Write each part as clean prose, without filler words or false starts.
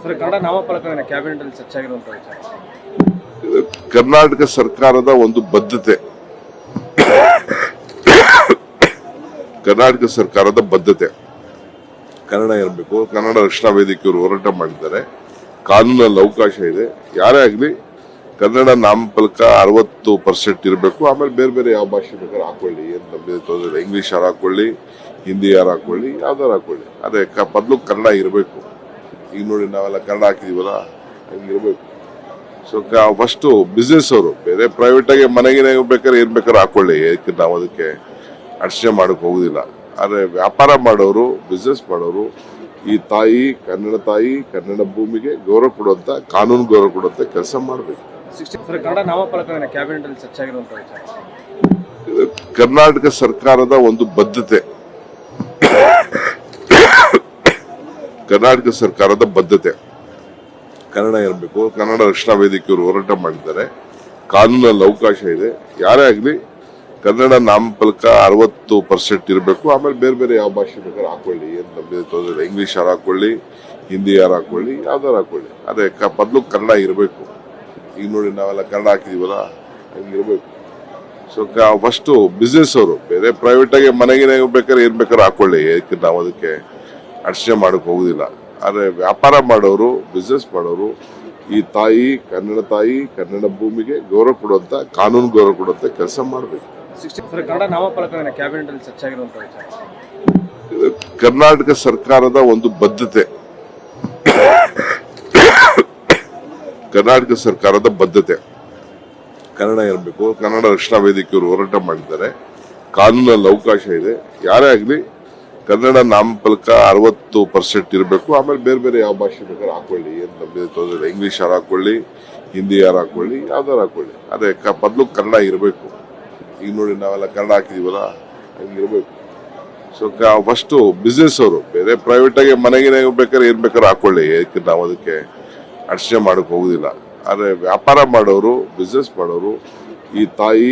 Sir, Kannada ನಾಮಫಲಕ cabinet ಅಲ್ಲಿ ಚರ್ಚೆ ಆಗಿರುವಂತ ವಿಚಾರ. ಕರ್ನಾಟಕ ಸರ್ಕಾರದ ಒಂದು ಬದ್ಧತೆ, ಕರ್ನಾಟಕ ಸರ್ಕಾರದ ಬದ್ಧತೆ ಕನ್ನಡ ಇರಬೇಕು. ಕನ್ನಡ ರಕ್ಷಣಾ ವೇದಿಕೆಯವರು ಹೋರಾಟ ಮಾಡಿದ್ದಾರೆ. ಕಾನೂನಲ್ಲಿ ಅವಕಾಶ ಇದೆ. ಯಾರೇ ಆಗಲಿ ಕನ್ನಡ ನಾಮಫಲಕ 60% ಇರಬೇಕು. ಆಮೇಲೆ ಬೇರೆ ಬೇರೆ ಯಾವ ಭಾಷೆ ಬೇಕಾದ್ರೆ ಹಾಕೊಳ್ಳಿ, ಏನು ನಮಗೆ ತೊಂದರೆ. ಇಂಗ್ಲಿಷ್ ಯಾರು ಹಾಕೊಳ್ಳಿ, ಹಿಂದಿ ಯಾರು ಹಾಕೊಳ್ಳಿ, ಯಾವ್ದಾರು ಹಾಕೊಳ್ಳಿ. ಅದೇ ಮೊದಲು ಕನ್ನಡ ಇರಬೇಕು. ಈಗ ನೋಡಿ ನಾವೆಲ್ಲ ಕನ್ನಡ ಹಾಕಿದೀವಲ್ಲ, ಹಂಗಿರ್ಬೇಕು. ಸೊ ಫಸ್ಟ್ ಬಿಸ್ನೆಸ್ ಅವರು ಬೇರೆ ಪ್ರೈವೇಟ್ ಆಗಿ ಮನೆಗೆ ಬೇಕಾದ್ರೆ ಏನ್ ಬೇಕಾದ್ರೆ ಹಾಕೊಳ್ಳಿ, ಯಾಕೆ ನಾವು ಅದಕ್ಕೆ ಅರ್ಚನೆ ಮಾಡಕ್ ಹೋಗುದಿಲ್ಲ. ಆದ್ರೆ ವ್ಯಾಪಾರ ಮಾಡೋರು, ಬಿಸ್ನೆಸ್ ಮಾಡೋರು, ಈ ತಾಯಿ ಕನ್ನಡ ಭೂಮಿಗೆ ಗೌರವ ಕೊಡುವಂತ, ಕಾನೂನು ಗೌರವ ಕೊಡುವಂತ ಕೆಲಸ ಮಾಡಬೇಕು. ಸರ್, ಕನ್ನಡ ನಾಮಫಲಕ ಕ್ಯಾಬಿನೆಟ್ ಅಲ್ಲಿ ಚರ್ಚೆ ಆಗಿರುವಂತ ವಿಚಾರ. ಕರ್ನಾಟಕ ಸರ್ಕಾರದ ಒಂದು ಬದ್ಧತೆ, ಕರ್ನಾಟಕ ಸರ್ಕಾರದ ಬದ್ಧತೆ ಕನ್ನಡ ಇರಬೇಕು. ಕನ್ನಡ ರಕ್ಷಣಾ ವೇದಿಕೆಯವರು ಹೋರಾಟ ಮಾಡಿದ್ದಾರೆ. ಕಾನೂನಲ್ಲಿ ಅವಕಾಶ ಇದೆ. ಯಾರೇ ಆಗಲಿ ಕನ್ನಡ ನಾಮಫಲಕ 60% ಇರಬೇಕು. ಆಮೇಲೆ ಬೇರೆ ಬೇರೆ ಯಾವ ಭಾಷೆ ಬೇಕಾದ್ರೆ ಹಾಕೊಳ್ಳಿ, ಏನು ನಮಗೆ ತೊಂದರೆ. ಇಂಗ್ಲಿಷ್ ಯಾರು ಹಾಕೊಳ್ಳಿ, ಹಿಂದಿ ಯಾರು ಹಾಕೊಳ್ಳಿ, ಯಾವ್ದಾರು ಹಾಕೊಳ್ಳಿ. ಅದೇ ಮೊದಲು ಕನ್ನಡ ಇರಬೇಕು. ಈಗ ನೋಡಿ ನಾವೆಲ್ಲ ಕನ್ನಡ ಹಾಕಿದೀವಲ್ಲ, ಹಂಗಿರ್ಬೇಕು. ಸೊ ಫಸ್ಟ್ ಬಿಸ್ನೆಸ್ ಅವರು ಬೇರೆ ಪ್ರೈವೇಟ್ ಆಗಿ ಮನೆಗೆ ಬೇಕಾದ್ರೆ ಏನ್ ಬೇಕಾದ್ರೆ ಹಾಕೊಳ್ಳಿ, ಯಾಕೆ ನಾವು ಅದಕ್ಕೆ ಅರ್ಚನೆ ಮಾಡಕ್ ಹೋಗುದಿಲ್ಲ. ಆದ್ರೆ ವ್ಯಾಪಾರ ಮಾಡೋರು, ಬಿಸ್ನೆಸ್ ಮಾಡೋರು, ಈ ತಾಯಿ ಕನ್ನಡ ಭೂಮಿಗೆ ಗೌರವ ಕೊಡುವಂತ, ಕಾನೂನು ಗೌರವ ಕೊಡುವಂತ ಕೆಲಸ ಮಾಡಬೇಕು. ಸರ್, ಕನ್ನಡ ನಾಮಫಲಕ ಕ್ಯಾಬಿನೆಟ್ ಅಲ್ಲಿ ಚರ್ಚೆ ಆಗಿರುವಂತ ವಿಚಾರ. ಕರ್ನಾಟಕ ಸರ್ಕಾರದ ಒಂದು ಬದ್ಧತೆ, ಕರ್ನಾಟಕ ಸರ್ಕಾರದ ಬದ್ಧತೆ ಕನ್ನಡ ಇರಬೇಕು. ಕನ್ನಡ ರಕ್ಷಣಾ ವೇದಿಕೆಯವರು ಹೋರಾಟ ಮಾಡಿದ್ದಾರೆ. ಕಾನೂನಲ್ಲಿ ಅವಕಾಶ ಇದೆ. ಯಾರೇ ಆಗಲಿ ಕನ್ನಡ ನಾಮಫಲಕ 60% ಇರಬೇಕು. ಆಮೇಲೆ ಬೇರೆ ಬೇರೆ ಯಾವ ಭಾಷೆ ಬೇಕಾದ್ರೆ ಹಾಕೊಳ್ಳಿ, ಏನು ನಮಗೆ ತೊಂದರೆ. ಇಂಗ್ಲಿಷ್ ಯಾರು ಹಾಕೊಳ್ಳಿ, ಹಿಂದಿ ಯಾರು ಹಾಕೊಳ್ಳಿ, ಯಾವ್ದಾರು ಹಾಕೊಳ್ಳಿ. ಅದೇ ಮೊದಲು ಕನ್ನಡ ಇರಬೇಕು. ಈಗ ನೋಡಿ ನಾವೆಲ್ಲ ಕನ್ನಡ ಹಾಕಿದೀವಲ್ಲ, ಹಂಗಿರ್ಬೇಕು. ಸೊ ಫಸ್ಟ್ ಬಿಸ್ನೆಸ್ ಅವರು ಬೇರೆ ಪ್ರೈವೇಟ್ ಆಗಿ ಮನೆಗೆ ಬೇಕಾದ್ರೆ ಏನ್ ಬೇಕಾದ್ರೆ ಹಾಕೊಳ್ಳಿ, ಯಾಕೆ ನಾವು ಅದಕ್ಕೆ ಅರ್ಚನೆ ಮಾಡಕ್ ಹೋಗುದಿಲ್ಲ. ಆದ್ರೆ ವ್ಯಾಪಾರ ಮಾಡೋರು, ಬಿಸ್ನೆಸ್ ಮಾಡೋರು, ಈ ತಾಯಿ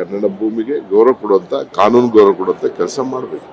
ಕನ್ನಡ ಭೂಮಿಗೆ ಗೌರವ ಕೊಡುವಂತ, ಕಾನೂನು ಗೌರವ ಕೊಡುವಂತ ಕೆಲಸ ಮಾಡಬೇಕು.